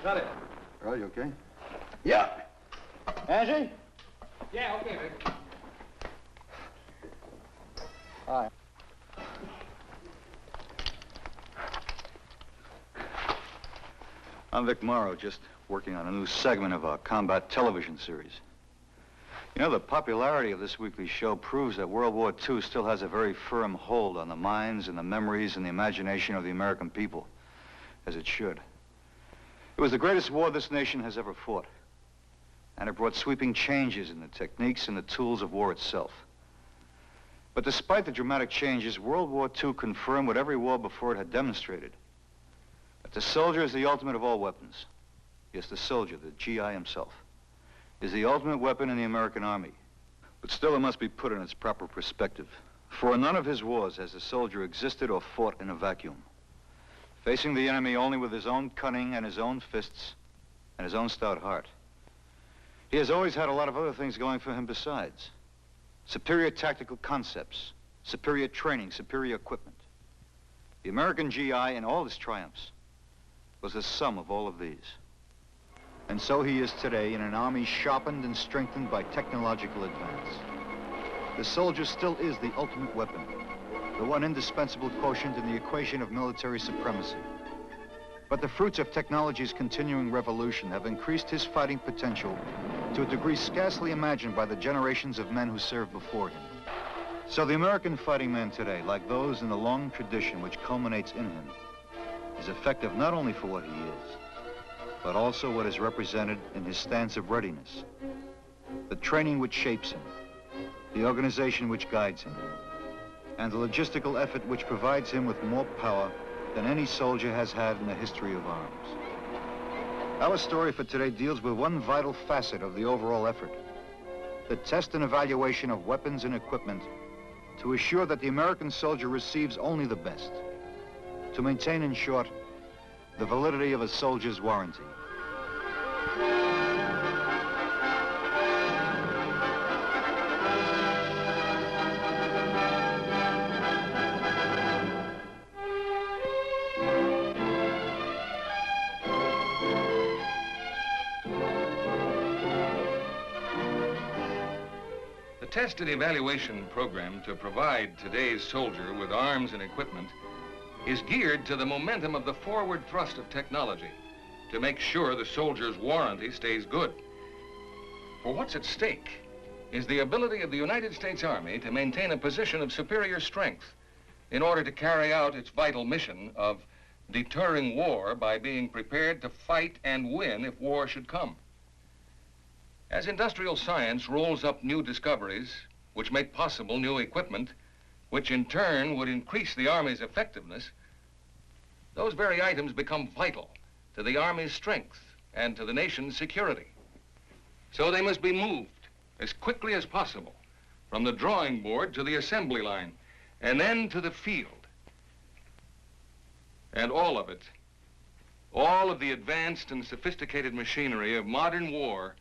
Got it. Earl, you okay? Yeah. Angie? Yeah, okay, Vic. Hi. I'm Vic Morrow, just working on a new segment of our combat television series. You know, the popularity of this weekly show proves that World War II still has a very firm hold on the minds and the memories and the imagination of the American people, as it should. It was the greatest war this nation has ever fought, and it brought sweeping changes in the techniques and the tools of war itself. But despite the dramatic changes, World War II confirmed what every war before it had demonstrated, that the soldier is the ultimate of all weapons. Yes, the soldier, the GI himself, is the ultimate weapon in the American Army. But still, it must be put in its proper perspective. For in none of his wars has the soldier existed or fought in a vacuum, facing the enemy only with his own cunning and his own fists and his own stout heart. He has always had a lot of other things going for him besides. Superior tactical concepts, superior training, superior equipment. The American GI, in all his triumphs, was the sum of all of these. And so he is today in an army sharpened and strengthened by technological advance. The soldier still is the ultimate weapon, the one indispensable quotient in the equation of military supremacy. But the fruits of technology's continuing revolution have increased his fighting potential to a degree scarcely imagined by the generations of men who served before him. So the American fighting man today, like those in the long tradition which culminates in him, is effective not only for what he is, but also what is represented in his stance of readiness, the training which shapes him, the organization which guides him, and the logistical effort which provides him with more power than any soldier has had in the history of arms. Our story for today deals with one vital facet of the overall effort, the test and evaluation of weapons and equipment to assure that the American soldier receives only the best, to maintain, in short, the validity of a soldier's warranty. The test and evaluation program to provide today's soldier with arms and equipment is geared to the momentum of the forward thrust of technology to make sure the soldier's warranty stays good. For what's at stake is the ability of the United States Army to maintain a position of superior strength in order to carry out its vital mission of deterring war by being prepared to fight and win if war should come. As industrial science rolls up new discoveries which make possible new equipment, which in turn would increase the Army's effectiveness, those very items become vital to the Army's strength and to the nation's security. So they must be moved as quickly as possible from the drawing board to the assembly line and then to the field. And all of it, all of the advanced and sophisticated machinery of modern war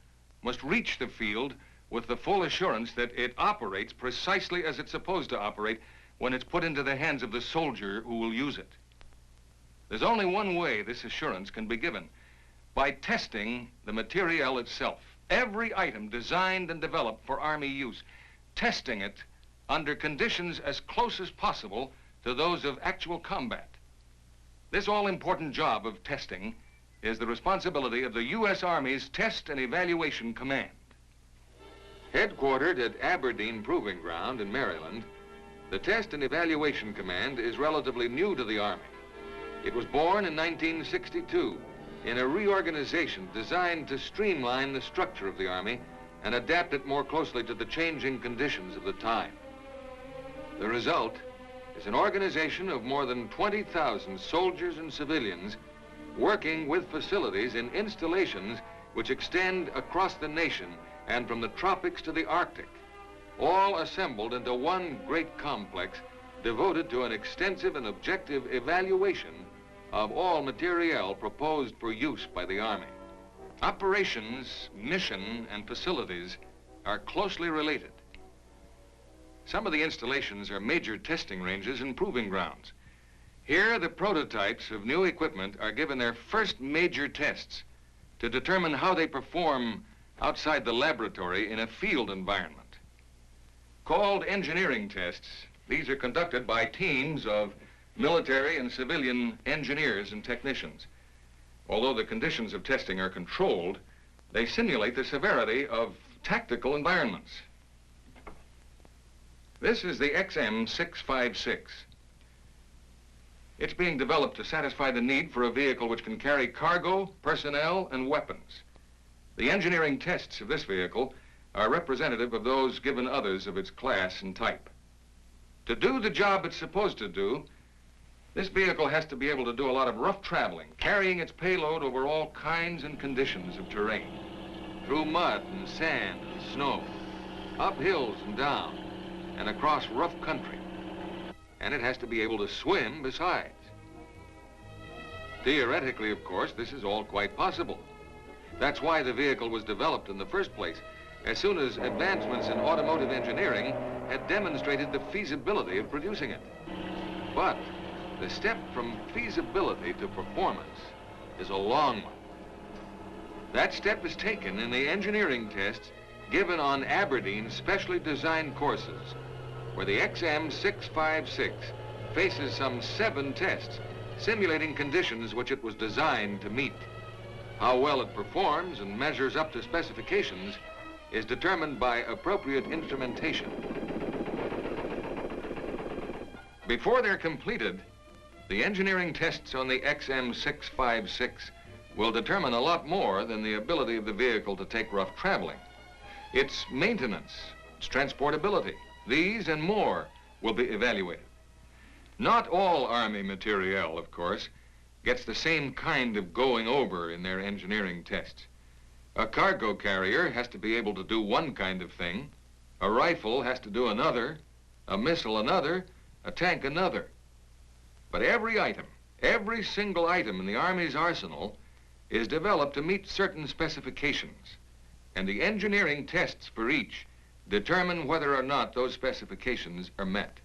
must reach the field with the full assurance that it operates precisely as it's supposed to operate when it's put into the hands of the soldier who will use it. There's only one way this assurance can be given: by testing the materiel itself. Every item designed and developed for Army use, testing it under conditions as close as possible to those of actual combat. This all-important job of testing is the responsibility of the U.S. Army's Test and Evaluation Command. Headquartered at Aberdeen Proving Ground in Maryland, the Test and Evaluation Command is relatively new to the Army. It was born in 1962 in a reorganization designed to streamline the structure of the Army and adapt it more closely to the changing conditions of the time. The result is an organization of more than 20,000 soldiers and civilians working with facilities in installations which extend across the nation and from the tropics to the Arctic, all assembled into one great complex devoted to an extensive and objective evaluation of all materiel proposed for use by the Army. Operations, mission, and facilities are closely related. Some of the installations are major testing ranges and proving grounds. Here, the prototypes of new equipment are given their first major tests to determine how they perform outside the laboratory in a field environment. Called engineering tests, these are conducted by teams of military and civilian engineers and technicians. Although the conditions of testing are controlled, they simulate the severity of tactical environments. This is the XM656. It's being developed to satisfy the need for a vehicle which can carry cargo, personnel, and weapons. The engineering tests of this vehicle are representative of those given others of its class and type. To do the job it's supposed to do, this vehicle has to be able to do a lot of rough traveling, carrying its payload over all kinds and conditions of terrain, through mud and sand and snow, up hills and down, and across rough country. And it has to be able to swim besides. Theoretically, of course, this is all quite possible. That's why the vehicle was developed in the first place, as soon as advancements in automotive engineering had demonstrated the feasibility of producing it. But the step from feasibility to performance is a long one. That step is taken in the engineering tests given on Aberdeen's specially designed courses, where the XM656 faces some 7 tests simulating conditions which it was designed to meet. How well it performs and measures up to specifications is determined by appropriate instrumentation. Before they're completed, the engineering tests on the XM656 will determine a lot more than the ability of the vehicle to take rough traveling. Its maintenance, its transportability, these and more will be evaluated. Not all Army materiel, of course, gets the same kind of going over in their engineering tests. A cargo carrier has to be able to do one kind of thing, a rifle has to do another, a missile another, a tank another. But every item, every single item in the Army's arsenal is developed to meet certain specifications, and the engineering tests for each determine whether or not those specifications are met.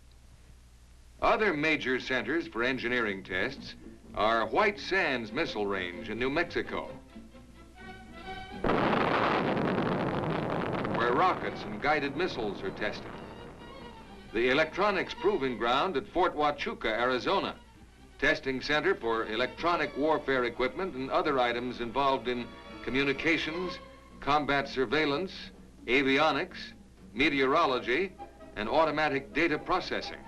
Other major centers for engineering tests are White Sands Missile Range in New Mexico, where rockets and guided missiles are tested. The Electronics Proving Ground at Fort Huachuca, Arizona, testing center for electronic warfare equipment and other items involved in communications, combat surveillance, avionics, meteorology, and automatic data processing.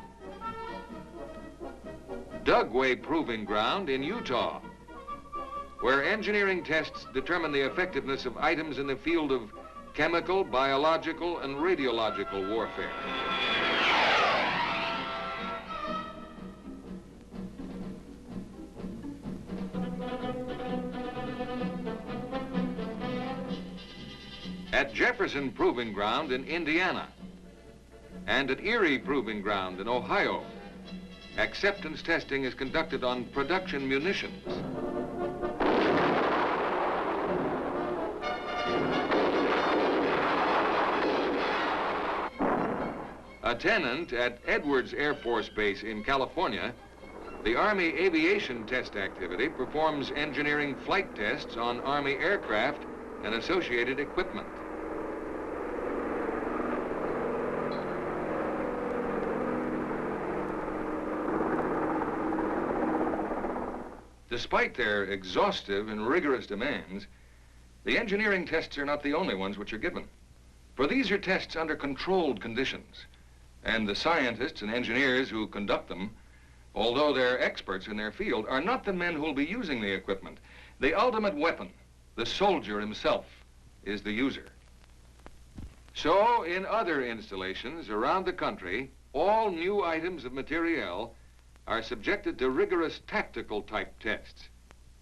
Dugway Proving Ground in Utah, where engineering tests determine the effectiveness of items in the field of chemical, biological, and radiological warfare. At Jefferson Proving Ground in Indiana, and at Erie Proving Ground in Ohio, acceptance testing is conducted on production munitions. A tenant at Edwards Air Force Base in California, the Army Aviation Test Activity performs engineering flight tests on Army aircraft and associated equipment. Despite their exhaustive and rigorous demands, the engineering tests are not the only ones which are given. For these are tests under controlled conditions, and the scientists and engineers who conduct them, although they're experts in their field, are not the men who will be using the equipment. The ultimate weapon, the soldier himself, is the user. So, in other installations around the country, all new items of materiel are subjected to rigorous tactical type tests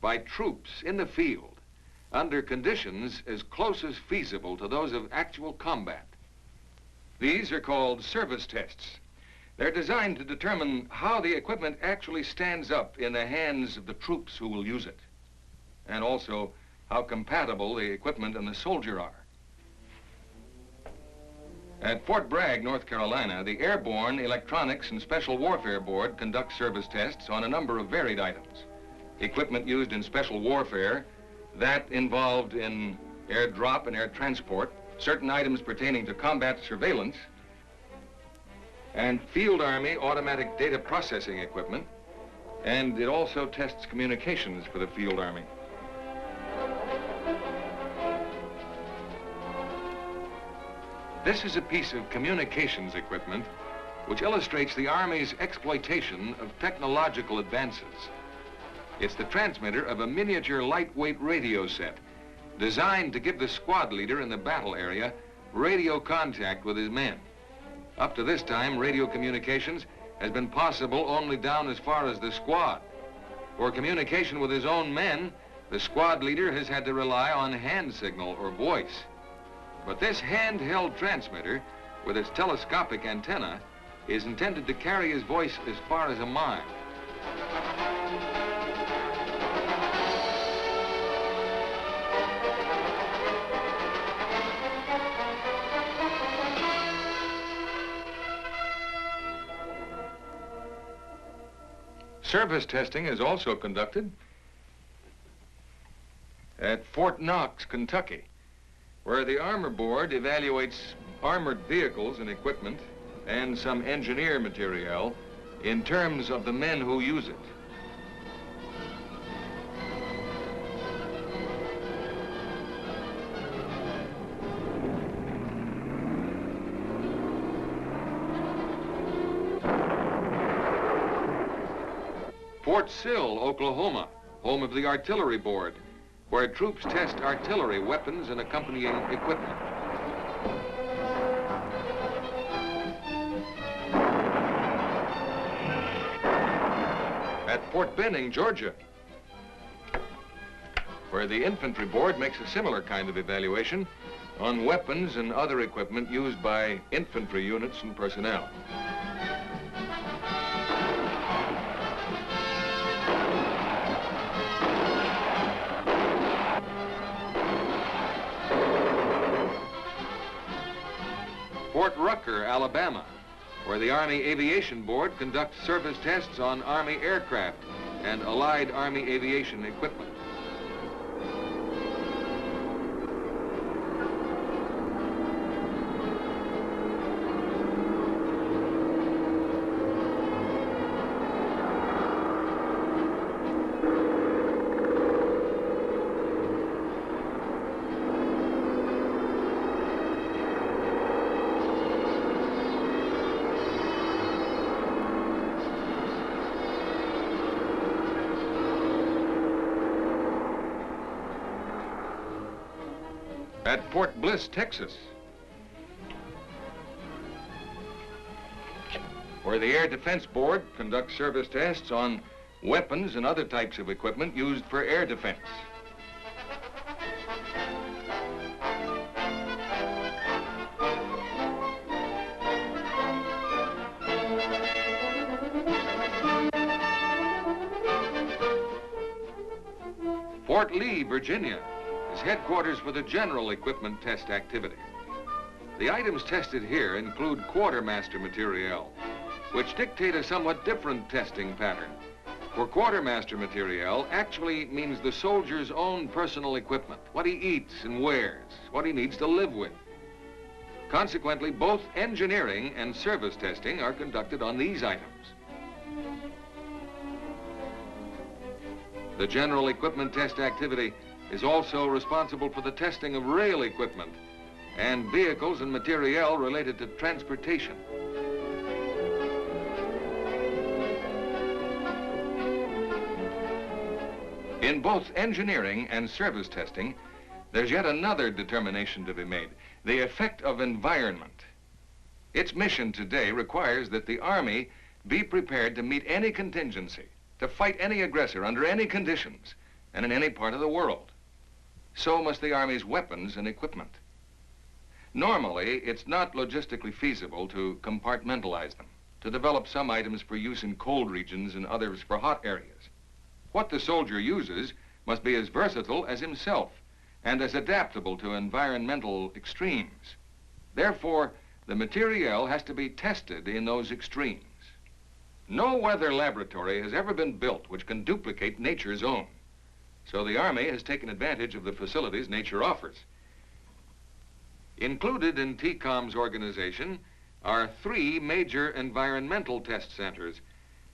by troops in the field under conditions as close as feasible to those of actual combat. These are called service tests. They're designed to determine how the equipment actually stands up in the hands of the troops who will use it, and also how compatible the equipment and the soldier are. At Fort Bragg, North Carolina, the Airborne Electronics and Special Warfare Board conducts service tests on a number of varied items. Equipment used in special warfare, that involved in air drop and air transport, certain items pertaining to combat surveillance, and Field Army automatic data processing equipment, and it also tests communications for the Field Army. This is a piece of communications equipment which illustrates the Army's exploitation of technological advances. It's the transmitter of a miniature lightweight radio set designed to give the squad leader in the battle area radio contact with his men. Up to this time, radio communications has been possible only down as far as the squad. For communication with his own men, the squad leader has had to rely on hand signal or voice. But this handheld transmitter, with its telescopic antenna, is intended to carry his voice as far as a mile. Service testing is also conducted at Fort Knox, Kentucky, where the Armor Board evaluates armored vehicles and equipment and some engineer materiel in terms of the men who use it. Fort Sill, Oklahoma, home of the Artillery Board, where troops test artillery weapons and accompanying equipment. At Fort Benning, Georgia, where the Infantry Board makes a similar kind of evaluation on weapons and other equipment used by infantry units and personnel. Fort Rucker, Alabama, where the Army Aviation Board conducts service tests on Army aircraft and allied Army aviation equipment. At Fort Bliss, Texas, where the Air Defense Board conducts service tests on weapons and other types of equipment used for air defense. Fort Lee, Virginia, is headquarters for the general equipment test activity. The items tested here include quartermaster materiel, which dictate a somewhat different testing pattern. For quartermaster materiel actually means the soldier's own personal equipment, what he eats and wears, what he needs to live with. Consequently, both engineering and service testing are conducted on these items. The general equipment test activity is also responsible for the testing of rail equipment and vehicles and materiel related to transportation. In both engineering and service testing, there's yet another determination to be made, the effect of environment. Its mission today requires that the Army be prepared to meet any contingency, to fight any aggressor under any conditions and in any part of the world. So must the Army's weapons and equipment. Normally, it's not logistically feasible to compartmentalize them, to develop some items for use in cold regions and others for hot areas. What the soldier uses must be as versatile as himself and as adaptable to environmental extremes. Therefore, the materiel has to be tested in those extremes. No weather laboratory has ever been built which can duplicate nature's own. So the Army has taken advantage of the facilities nature offers. Included in TCOM's organization are 3 major environmental test centers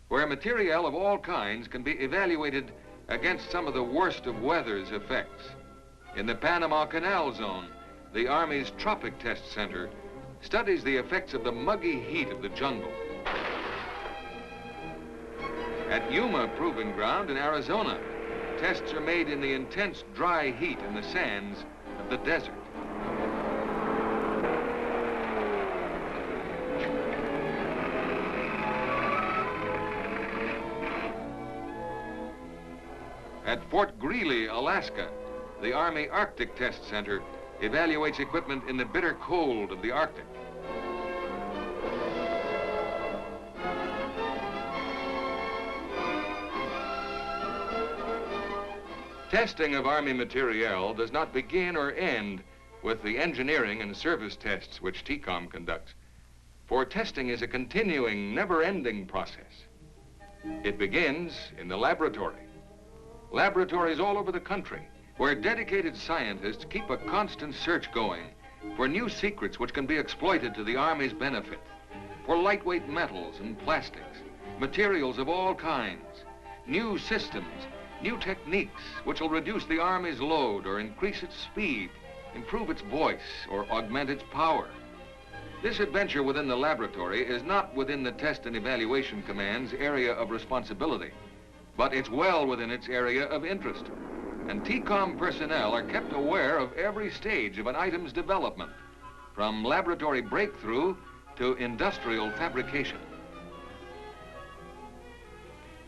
where materiel of all kinds can be evaluated against some of the worst of weather's effects. In the Panama Canal Zone, the Army's Tropic Test Center studies the effects of the muggy heat of the jungle. At Yuma Proving Ground in Arizona, tests are made in the intense dry heat in the sands of the desert. At Fort Greely, Alaska, the Army Arctic Test Center evaluates equipment in the bitter cold of the Arctic. Testing of Army materiel does not begin or end with the engineering and service tests which TCOM conducts, for testing is a continuing, never-ending process. It begins in the laboratory. Laboratories all over the country, where dedicated scientists keep a constant search going for new secrets which can be exploited to the Army's benefit, for lightweight metals and plastics, materials of all kinds, new systems, new techniques which will reduce the Army's load or increase its speed, improve its voice, or augment its power. This adventure within the laboratory is not within the Test and Evaluation Command's area of responsibility, but it's well within its area of interest. And TCOM personnel are kept aware of every stage of an item's development, from laboratory breakthrough to industrial fabrication.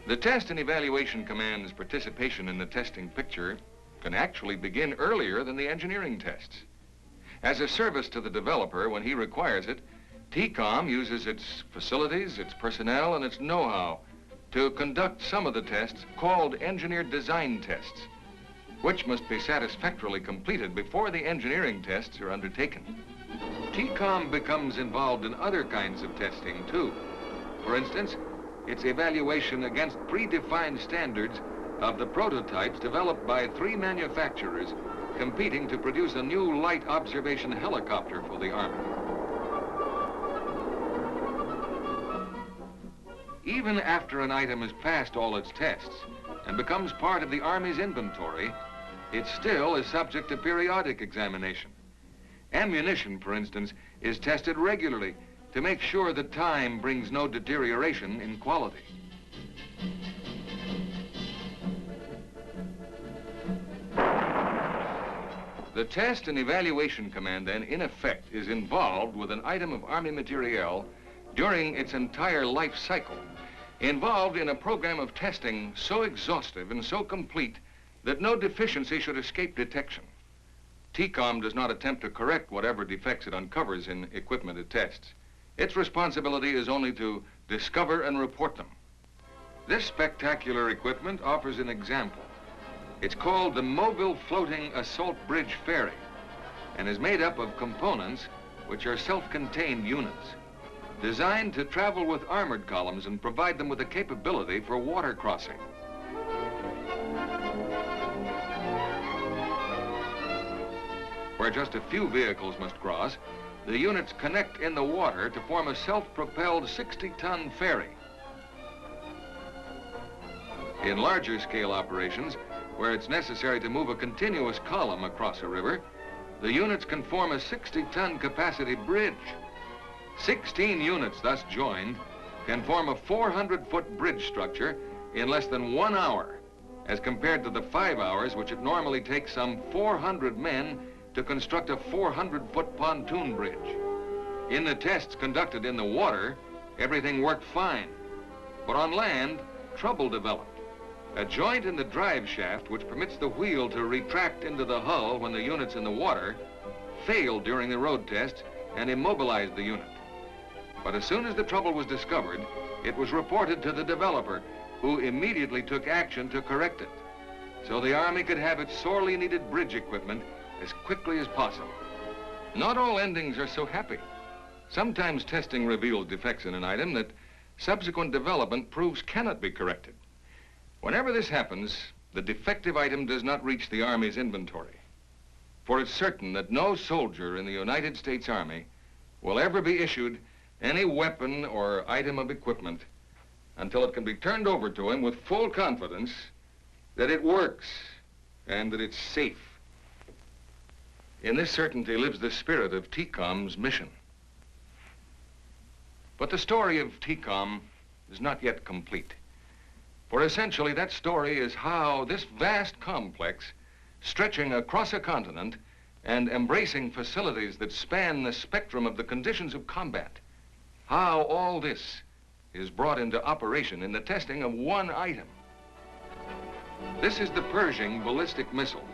The Test and Evaluation Command's participation in the testing picture can actually begin earlier than the engineering tests. As a service to the developer when he requires it, TCOM uses its facilities, its personnel, and its know-how to conduct some of the tests called engineered design tests, which must be satisfactorily completed before the engineering tests are undertaken. TCOM becomes involved in other kinds of testing too. For instance, its evaluation against predefined standards of the prototypes developed by 3 manufacturers competing to produce a new light observation helicopter for the Army. Even after an item has passed all its tests and becomes part of the Army's inventory, it still is subject to periodic examination. Ammunition, for instance, is tested regularly to make sure that time brings no deterioration in quality. The Test and Evaluation Command, then, in effect, is involved with an item of Army materiel during its entire life cycle, involved in a program of testing so exhaustive and so complete that no deficiency should escape detection. TCOM does not attempt to correct whatever defects it uncovers in equipment it tests. Its responsibility is only to discover and report them. This spectacular equipment offers an example. It's called the Mobile Floating Assault Bridge Ferry and is made up of components which are self-contained units designed to travel with armored columns and provide them with the capability for water crossing. Where just a few vehicles must cross, the units connect in the water to form a self-propelled 60-ton ferry. In larger scale operations, where it's necessary to move a continuous column across a river, the units can form a 60-ton capacity bridge. 16 units thus joined can form a 400-foot bridge structure in less than 1 hour, as compared to the 5 hours which it normally takes some 400 men to construct a 400-foot pontoon bridge. In the tests conducted in the water, everything worked fine. But on land, trouble developed. A joint in the drive shaft, which permits the wheel to retract into the hull when the unit's in the water, failed during the road test and immobilized the unit. But as soon as the trouble was discovered, it was reported to the developer, who immediately took action to correct it, so the Army could have its sorely needed bridge equipment as quickly as possible. Not all endings are so happy. Sometimes testing reveals defects in an item that subsequent development proves cannot be corrected. Whenever this happens, the defective item does not reach the Army's inventory. For it's certain that no soldier in the United States Army will ever be issued any weapon or item of equipment until it can be turned over to him with full confidence that it works and that it's safe. In this certainty lives the spirit of TCOM's mission. But the story of TCOM is not yet complete. For essentially, that story is how this vast complex, stretching across a continent and embracing facilities that span the spectrum of the conditions of combat, how all this is brought into operation in the testing of one item. This is the Pershing ballistic missile,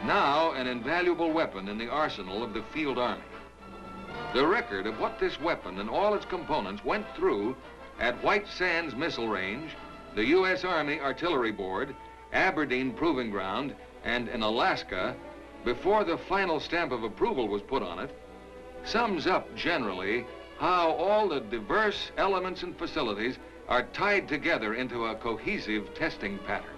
now an invaluable weapon in the arsenal of the field army. The record of what this weapon and all its components went through at White Sands Missile Range, the U.S. Army Artillery Board, Aberdeen Proving Ground, and in Alaska, before the final stamp of approval was put on it, sums up generally how all the diverse elements and facilities are tied together into a cohesive testing pattern.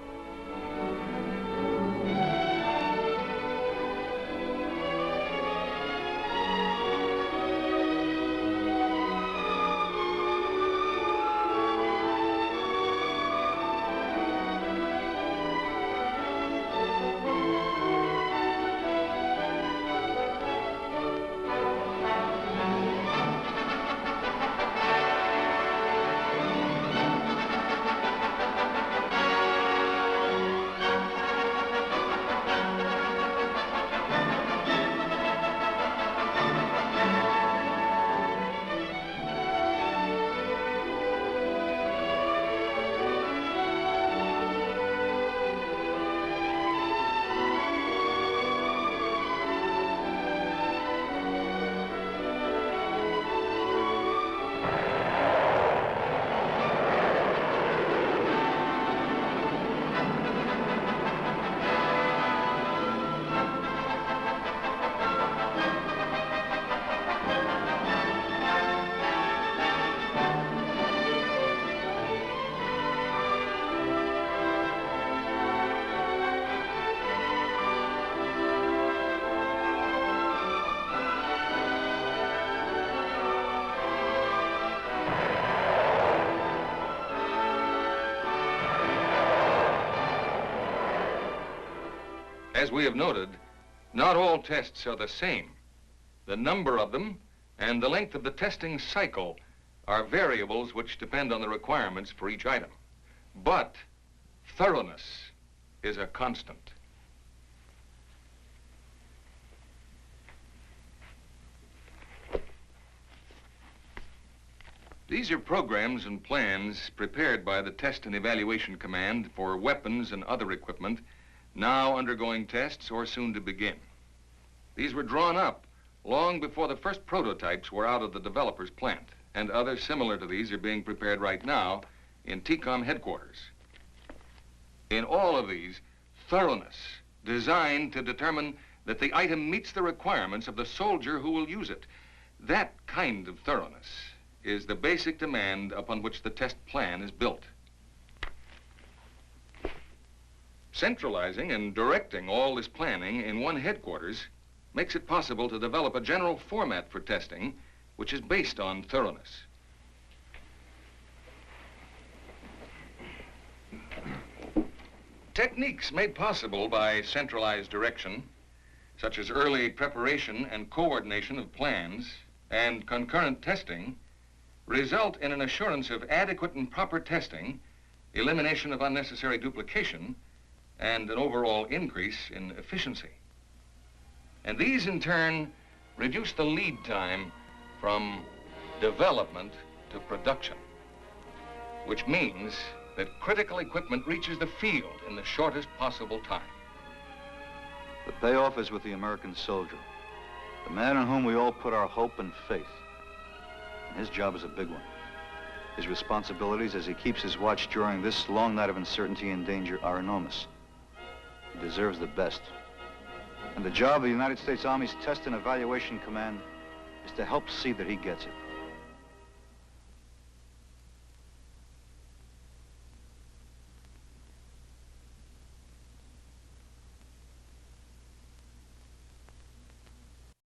As we have noted, not all tests are the same. The number of them and the length of the testing cycle are variables which depend on the requirements for each item. But thoroughness is a constant. These are programs and plans prepared by the Test and Evaluation Command for weapons and other equipment now undergoing tests or soon to begin. These were drawn up long before the first prototypes were out of the developer's plant, and others similar to these are being prepared right now in TCOM headquarters. In all of these, thoroughness, designed to determine that the item meets the requirements of the soldier who will use it. That kind of thoroughness is the basic demand upon which the test plan is built. Centralizing and directing all this planning in one headquarters makes it possible to develop a general format for testing which is based on thoroughness. Techniques made possible by centralized direction, such as early preparation and coordination of plans and concurrent testing, result in an assurance of adequate and proper testing, elimination of unnecessary duplication, and an overall increase in efficiency. And these, in turn, reduce the lead time from development to production, which means that critical equipment reaches the field in the shortest possible time. The payoff is with the American soldier, the man in whom we all put our hope and faith. And his job is a big one. His responsibilities as he keeps his watch during this long night of uncertainty and danger are enormous. He deserves the best. And the job of the United States Army's Test and Evaluation Command is to help see that he gets it.